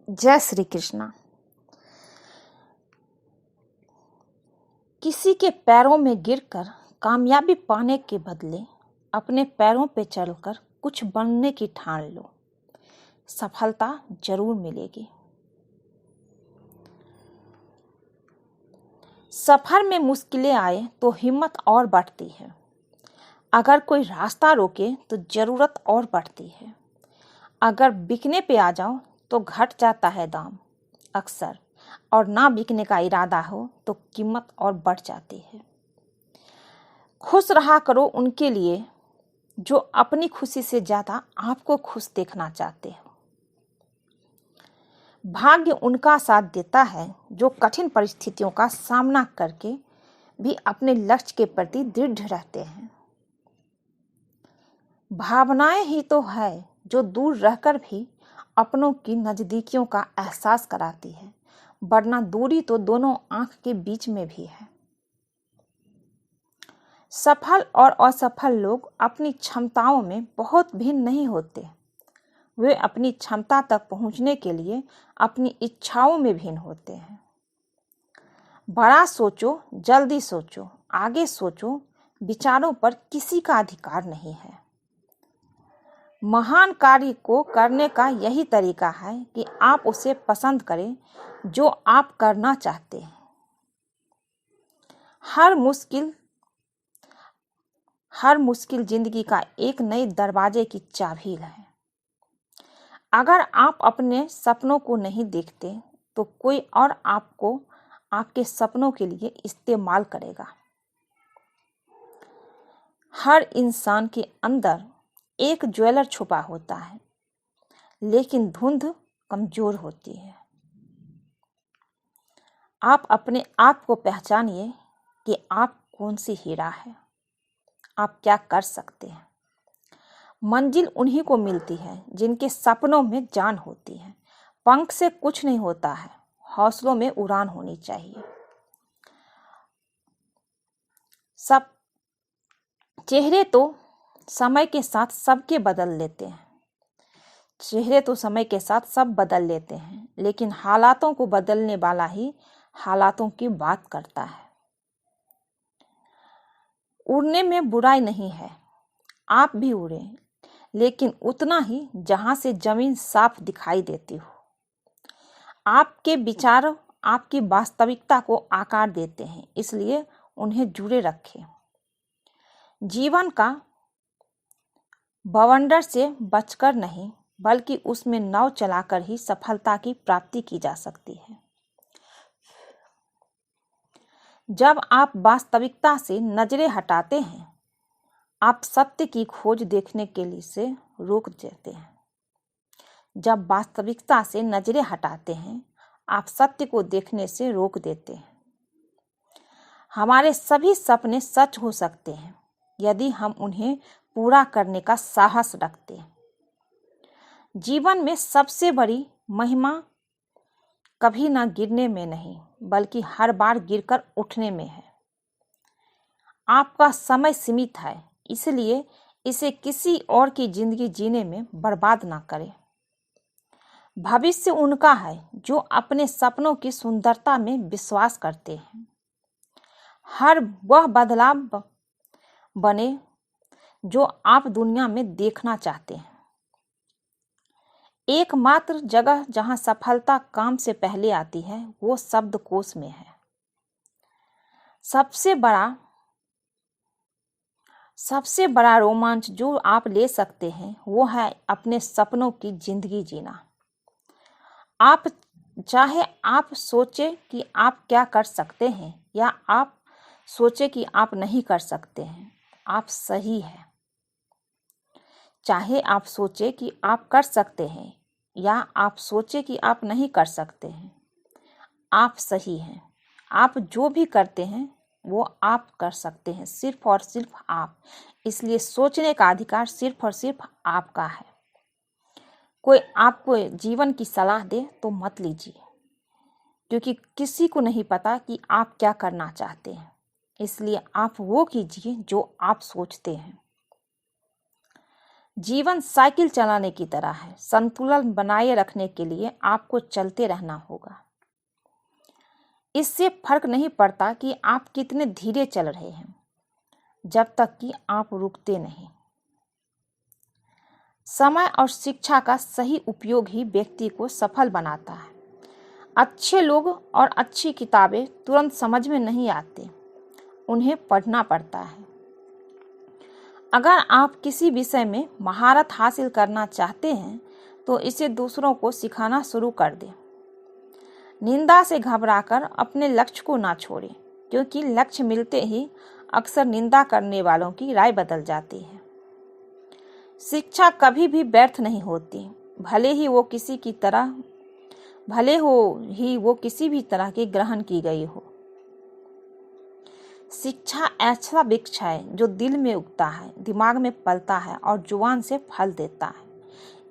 जय श्री कृष्णा। किसी के पैरों में गिरकर कामयाबी पाने के बदले अपने पैरों पे चलकर कुछ बनने की ठान लो, सफलता जरूर मिलेगी। सफर में मुश्किलें आए तो हिम्मत और बढ़ती है। अगर कोई रास्ता रोके तो जरूरत और बढ़ती है। अगर बिकने पे आ जाओ तो घट जाता है दाम अक्सर, और ना बिकने का इरादा हो तो कीमत और बढ़ जाती है। खुश रहा करो उनके लिए जो अपनी खुशी से ज़्यादा आपको खुश देखना चाहते हो। भाग्य उनका साथ देता है जो कठिन परिस्थितियों का सामना करके भी अपने लक्ष्य के प्रति दृढ़ रहते हैं। भावनाएं ही तो है जो दूर रहकर भी अपनों की नज़दीकियों का एहसास कराती है, वरना दूरी तो दोनों आंख के बीच में भी है। सफल और असफल लोग अपनी क्षमताओं में बहुत भिन्न नहीं होते। वे अपनी क्षमता तक पहुंचने के लिए अपनी इच्छाओं में भिन्न होते हैं। बड़ा सोचो, जल्दी सोचो, आगे सोचो, विचारों पर किसी का अधिकार नहीं है। महान कार्य को करने का यही तरीका है कि आप उसे पसंद करें जो आप करना चाहते हैं। हर मुश्किल जिंदगी का एक नए दरवाजे की चाबी है। अगर आप अपने सपनों को नहीं देखते तो कोई और आपको आपके सपनों के लिए इस्तेमाल करेगा। हर इंसान के अंदर एक ज्वेलर छुपा होता है, लेकिन धुंध कमजोर होती है। आप अपने आप को पहचानिए कि आप कौन सी हीरा है, आप क्या कर सकते हैं। मंजिल उन्हीं को मिलती है जिनके सपनों में जान होती है। पंख से कुछ नहीं होता है, हौसलों में उड़ान होनी चाहिए। सब चेहरे तो समय के साथ सबके बदल लेते हैं। चेहरे तो समय के साथ सब बदल लेते हैं, लेकिन हालातों को बदलने वाला ही हालातों की बात करता है। उड़ने में बुराई नहीं है, आप भी उड़ें, लेकिन उतना ही जहां से जमीन साफ दिखाई देती हो। आपके विचार आपकी वास्तविकता को आकार देते हैं, इसलिए उन्हें जुड़े रखें। जीवन का बवंडर से बचकर नहीं, बल्कि उसमें नाव चलाकर ही सफलता की प्राप्ति की जा सकती है। जब आप वास्तविकता से नजरें हटाते हैं, आप सत्य की खोज देखने के लिए से रोक देते हैं। जब वास्तविकता से नजरें हटाते हैं, आप सत्य को देखने से रोक देते हैं। हमारे सभी सपने सच हो सकते हैं यदि हम उन्हें पूरा करने का साहस रखते हैं। जीवन में सबसे बड़ी महिमा कभी ना गिरने में नहीं, बल्कि हर बार गिरकर उठने में है। आपका समय सीमित है, इसलिए इसे किसी और की जिंदगी जीने में बर्बाद ना करें। भविष्य उनका है जो अपने सपनों की सुंदरता में विश्वास करते हैं। हर वह बदलाव बने जो आप दुनिया में देखना चाहते हैं। एकमात्र जगह जहां सफलता काम से पहले आती है वो शब्दकोश में है। सबसे बड़ा रोमांच जो आप ले सकते हैं वो है अपने सपनों की जिंदगी जीना। आप सोचे कि आप क्या कर सकते हैं या आप सोचे कि आप नहीं कर सकते हैं, आप सही हैं। चाहे आप सोचे कि आप कर सकते हैं या आप सोचे कि आप नहीं कर सकते हैं, आप सही हैं। आप जो भी करते हैं वो आप कर सकते हैं, सिर्फ और सिर्फ आप। इसलिए सोचने का अधिकार सिर्फ और सिर्फ आपका है। कोई आपको जीवन की सलाह दे तो मत लीजिए, क्योंकि किसी को नहीं पता कि आप क्या करना चाहते हैं। इसलिए आप वो कीजिए जो आप सोचते हैं। जीवन साइकिल चलाने की तरह है। संतुलन बनाए रखने के लिए आपको चलते रहना होगा। इससे फर्क नहीं पड़ता कि आप कितने धीरे चल रहे हैं, जब तक कि आप रुकते नहीं। समय और शिक्षा का सही उपयोग ही व्यक्ति को सफल बनाता है। अच्छे लोग और अच्छी किताबें तुरंत समझ में नहीं आती, उन्हें पढ़ना पड़ता है। अगर आप किसी विषय में महारत हासिल करना चाहते हैं तो इसे दूसरों को सिखाना शुरू कर दें। निंदा से घबराकर अपने लक्ष्य को ना छोड़ें, क्योंकि लक्ष्य मिलते ही अक्सर निंदा करने वालों की राय बदल जाती है। शिक्षा कभी भी व्यर्थ नहीं होती, भले ही वो किसी भी तरह की ग्रहण की गई हो। शिक्षा ऐसा वृक्ष है जो दिल में उगता है, दिमाग में पलता है और जुबान से फल देता है।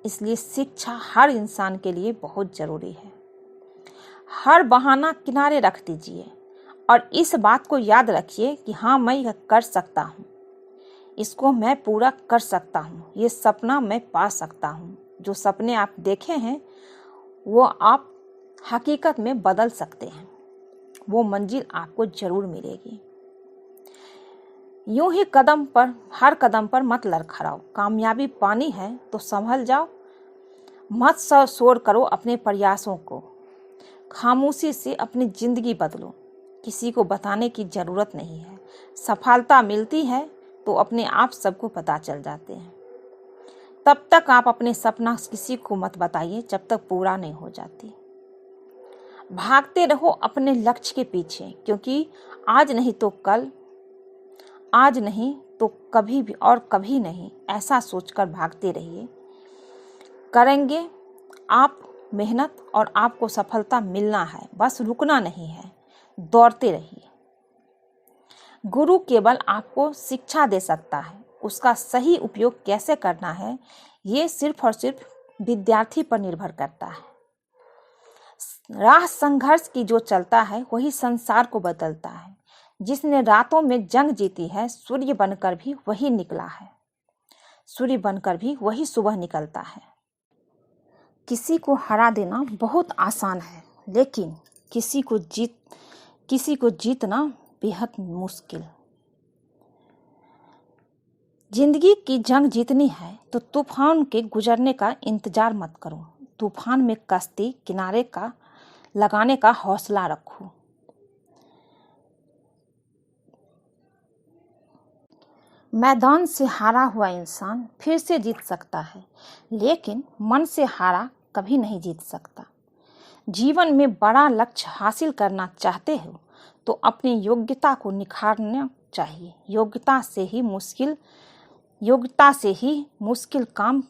इसलिए शिक्षा हर इंसान के लिए बहुत जरूरी है। हर बहाना किनारे रख दीजिए और इस बात को याद रखिए कि हाँ, मैं यह कर सकता हूँ, इसको मैं पूरा कर सकता हूँ, ये सपना मैं पा सकता हूँ। जो सपने आप देखे हैं वो आप हकीकत में बदल सकते हैं। वो मंजिल आपको जरूर मिलेगी। यूं ही हर कदम पर मत लड़खड़ाओ। कामयाबी पानी है तो संभल जाओ। मत शोर करो अपने प्रयासों को। खामोशी से अपनी जिंदगी बदलो। किसी को बताने की जरूरत नहीं है। सफलता मिलती है तो अपने आप सबको पता चल जाते हैं। तब तक आप अपने सपना किसी को मत बताइए जब तक पूरा नहीं हो जाती। भागते रहो अपने लक्ष्य के पीछे, क्योंकि आज नहीं तो कल, आज नहीं तो कभी भी और कभी नहीं, ऐसा सोचकर भागते रहिए। करेंगे आप मेहनत और आपको सफलता मिलना है, बस रुकना नहीं है, दौड़ते रहिए। गुरु केवल आपको शिक्षा दे सकता है, उसका सही उपयोग कैसे करना है ये सिर्फ और सिर्फ विद्यार्थी पर निर्भर करता है। राह संघर्ष की जो चलता है वही संसार को बदलता है। जिसने रातों में जंग जीती है, सूर्य बनकर भी वही निकला है, सूर्य बनकर भी वही सुबह निकलता है। किसी को हरा देना बहुत आसान है, लेकिन किसी को जीतना बेहद मुश्किल। जिंदगी की जंग जीतनी है तो तूफान के गुजरने का इंतजार मत करो। तूफान में कश्ती किनारे का लगाने का हौसला रखो। मैदान से हारा हुआ इंसान फिर से जीत सकता है, लेकिन मन से हारा कभी नहीं जीत सकता। जीवन में बड़ा लक्ष्य हासिल करना चाहते हो तो अपनी योग्यता को निखारना चाहिए। योग्यता से ही मुश्किल काम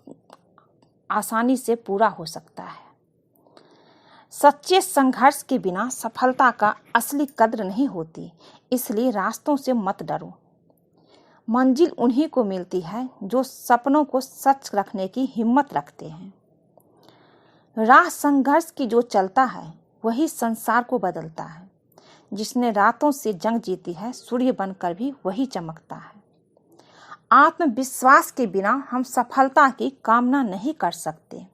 आसानी से पूरा हो सकता है। सच्चे संघर्ष के बिना सफलता का असली कद्र नहीं होती, इसलिए रास्तों से मत डरो। मंजिल उन्हीं को मिलती है जो सपनों को सच रखने की हिम्मत रखते हैं। राह संघर्ष की जो चलता है वही संसार को बदलता है। जिसने रातों से जंग जीती है, सूर्य बनकर भी वही चमकता है। आत्मविश्वास के बिना हम सफलता की कामना नहीं कर सकते।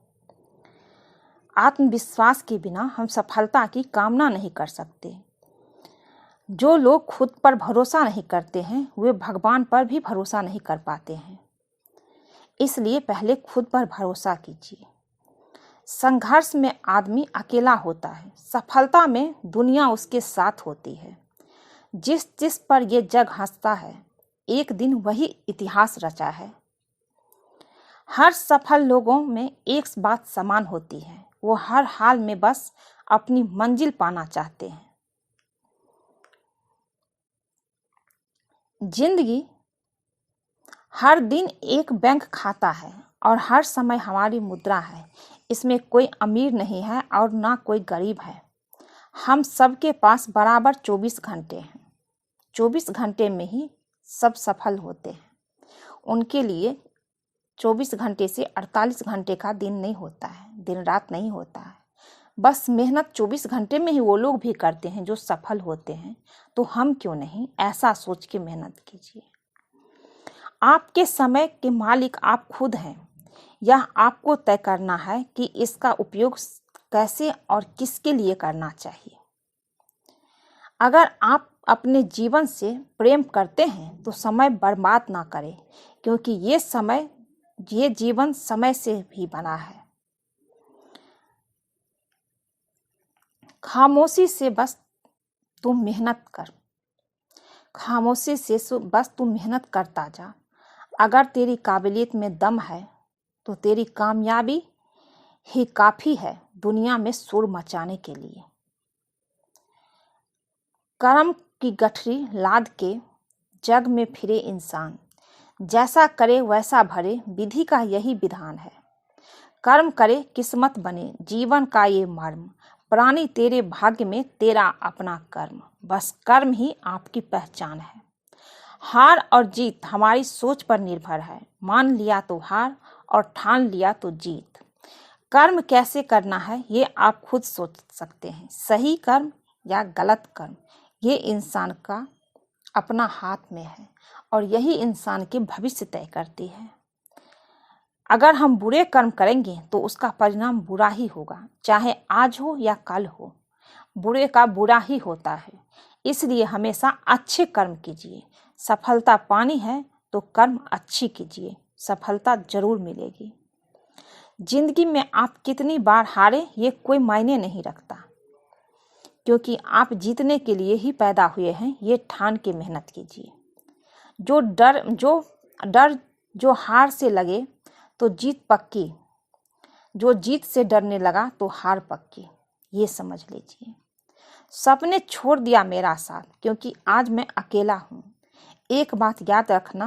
आत्मविश्वास के बिना हम सफलता की कामना नहीं कर सकते। जो लोग खुद पर भरोसा नहीं करते हैं वे भगवान पर भी भरोसा नहीं कर पाते हैं। इसलिए पहले खुद पर भरोसा कीजिए। संघर्ष में आदमी अकेला होता है, सफलता में दुनिया उसके साथ होती है। जिस पर ये जग हंसता है, एक दिन वही इतिहास रचा है। हर सफल लोगों में एक बात समान होती है, वो हर हाल में बस अपनी मंजिल पाना चाहते हैं। जिंदगी हर दिन एक बैंक खाता है और हर समय हमारी मुद्रा है। इसमें कोई अमीर नहीं है और ना कोई गरीब है। हम सबके पास बराबर 24 घंटे हैं। 24 घंटे में ही सब सफल होते हैं। उनके लिए 24 घंटे से 48 घंटे का दिन नहीं होता है, दिन रात नहीं होता है। बस मेहनत 24 घंटे में ही वो लोग भी करते हैं जो सफल होते हैं, तो हम क्यों नहीं? ऐसा सोच के मेहनत कीजिए। आपके समय के मालिक आप खुद हैं। यह आपको तय करना है कि इसका उपयोग कैसे और किसके लिए करना चाहिए। अगर आप अपने जीवन से प्रेम करते हैं तो समय बर्बाद ना करें, क्योंकि ये जीवन समय से भी बना है। खामोशी से बस तुम मेहनत कर। खामोशी से बस तुम मेहनत करता जा। अगर तेरी काबिलियत में दम है तो तेरी कामयाबी ही काफ़ी है दुनिया में शोर मचाने के लिए। कर्म की गठरी लाद के जग में फिरे इंसान, जैसा करे वैसा भरे, विधि का यही विधान है। कर्म करे किस्मत बने, जीवन का ये मर्म, प्राणी तेरे भाग्य में तेरा अपना कर्म, बस कर्म ही आपकी पहचान है। हार और जीत हमारी सोच पर निर्भर है। मान लिया तो हार और ठान लिया तो जीत। कर्म कैसे करना है ये आप खुद सोच सकते हैं। सही कर्म या गलत कर्म ये इंसान का अपना हाथ में है और यही इंसान के भविष्य तय करती है। अगर हम बुरे कर्म करेंगे तो उसका परिणाम बुरा ही होगा, चाहे आज हो या कल हो। बुरे का बुरा ही होता है, इसलिए हमेशा अच्छे कर्म कीजिए। सफलता पानी है तो कर्म अच्छी कीजिए, सफलता जरूर मिलेगी। जिंदगी में आप कितनी बार हारे ये कोई मायने नहीं रखता, क्योंकि आप जीतने के लिए ही पैदा हुए हैं। ये ठान के मेहनत कीजिए। जो हार से लगे तो जीत पक्की, जो जीत से डरने लगा तो हार पक्की, ये समझ लीजिए। सपने छोड़ दिया मेरा साथ, क्योंकि आज मैं अकेला हूँ। एक बात याद रखना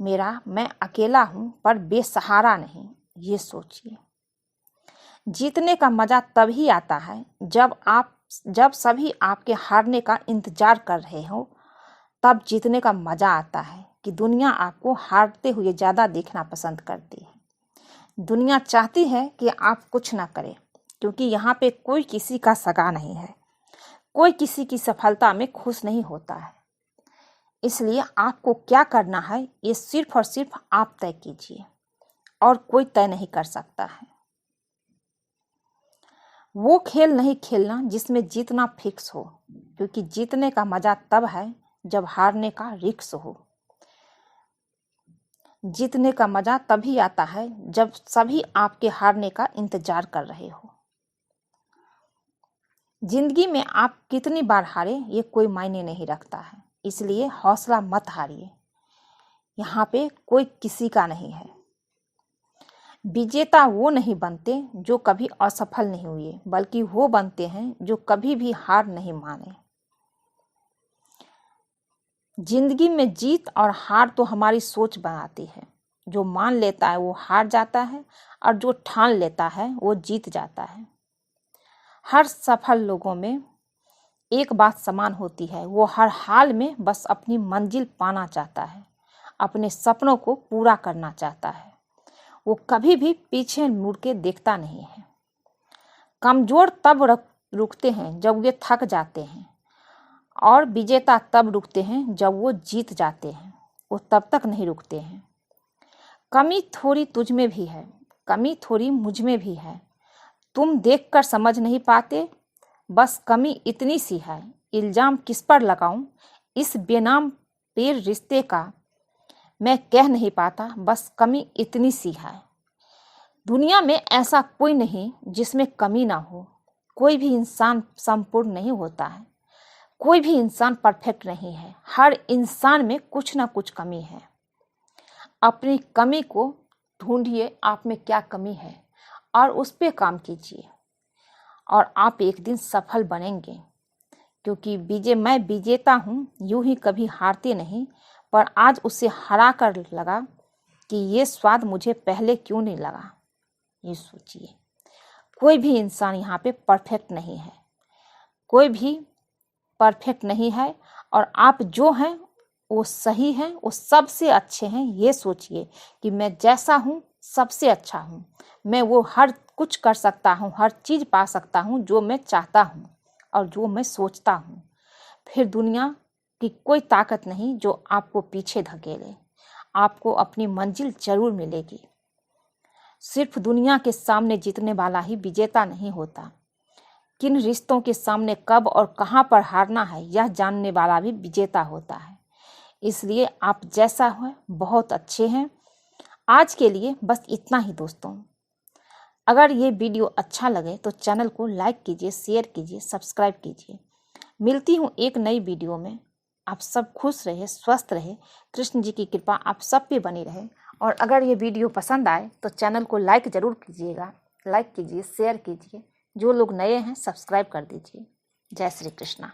मेरा, मैं अकेला हूँ पर बेसहारा नहीं, ये सोचिए। जीतने का मजा तभी आता है जब सभी आपके हारने का इंतजार कर रहे हो। तब जीतने का मजा आता है कि दुनिया आपको हारते हुए ज़्यादा देखना पसंद करती है। दुनिया चाहती है कि आप कुछ ना करें, क्योंकि यहाँ पे कोई किसी का सगा नहीं है। कोई किसी की सफलता में खुश नहीं होता है। इसलिए आपको क्या करना है ये सिर्फ और सिर्फ आप तय कीजिए, और कोई तय नहीं कर सकता है। वो खेल नहीं खेलना जिसमें जीतना फिक्स हो, क्योंकि जीतने का मजा तब है जब हारने का रिस्क हो। जीतने का मजा तभी आता है जब सभी आपके हारने का इंतजार कर रहे हो। जिंदगी में आप कितनी बार हारे ये कोई मायने नहीं रखता है, इसलिए हौसला मत हारिए। यहाँ पे कोई किसी का नहीं है। विजेता वो नहीं बनते जो कभी असफल नहीं हुए, बल्कि वो बनते हैं जो कभी भी हार नहीं माने। जिंदगी में जीत और हार तो हमारी सोच बनाती है। जो मान लेता है वो हार जाता है, और जो ठान लेता है वो जीत जाता है। हर सफल लोगों में एक बात समान होती है, वो हर हाल में बस अपनी मंजिल पाना चाहता है, अपने सपनों को पूरा करना चाहता है। वो कभी भी पीछे मुड़ के देखता नहीं है। कमजोर तब रुकते हैं जब वे थक जाते हैं, और विजेता तब रुकते हैं जब वो जीत जाते हैं। वो तब तक नहीं रुकते हैं। कमी थोड़ी तुझ में भी है, कमी थोड़ी मुझ में भी है। तुम देखकर समझ नहीं पाते, बस कमी इतनी सी है। इल्जाम किस पर लगाऊं इस बेनाम पेड़ रिश्ते का, मैं कह नहीं पाता, बस कमी इतनी सी है। दुनिया में ऐसा कोई नहीं जिसमें कमी ना हो। कोई भी इंसान संपूर्ण नहीं होता है। कोई भी इंसान परफेक्ट नहीं है। हर इंसान में कुछ ना कुछ कमी है। अपनी कमी को ढूंढिए, आप में क्या कमी है, और उस पर काम कीजिए, और आप एक दिन सफल बनेंगे। क्योंकि मैं विजेता हूँ, यूं ही कभी हारते नहीं, पर आज उसे हरा कर लगा कि ये स्वाद मुझे पहले क्यों नहीं लगा। ये सोचिए। कोई भी इंसान यहाँ पे परफेक्ट नहीं है। कोई भी परफेक्ट नहीं है, और आप जो हैं वो सही हैं, वो सबसे अच्छे हैं। ये सोचिए कि मैं जैसा हूँ सबसे अच्छा हूँ। मैं वो हर कुछ कर सकता हूँ, हर चीज़ पा सकता हूँ जो मैं चाहता हूँ और जो मैं सोचता हूँ। फिर दुनिया की कोई ताकत नहीं जो आपको पीछे धकेले। आपको अपनी मंजिल जरूर मिलेगी। सिर्फ दुनिया के सामने जीतने वाला ही विजेता नहीं होता, किन रिश्तों के सामने कब और कहां पर हारना है यह जानने वाला भी विजेता होता है। इसलिए आप जैसा हो बहुत अच्छे हैं। आज के लिए बस इतना ही दोस्तों। अगर ये वीडियो अच्छा लगे तो चैनल को लाइक कीजिए, शेयर कीजिए, सब्सक्राइब कीजिए। मिलती हूँ एक नई वीडियो में। आप सब खुश रहे, स्वस्थ रहे, कृष्ण जी की कृपा आप सब पे बनी रहे। और अगर ये वीडियो पसंद आए तो चैनल को लाइक ज़रूर कीजिएगा, लाइक कीजिए, शेयर कीजिए। जो लोग नए हैं सब्सक्राइब कर दीजिए। जय श्री कृष्णा।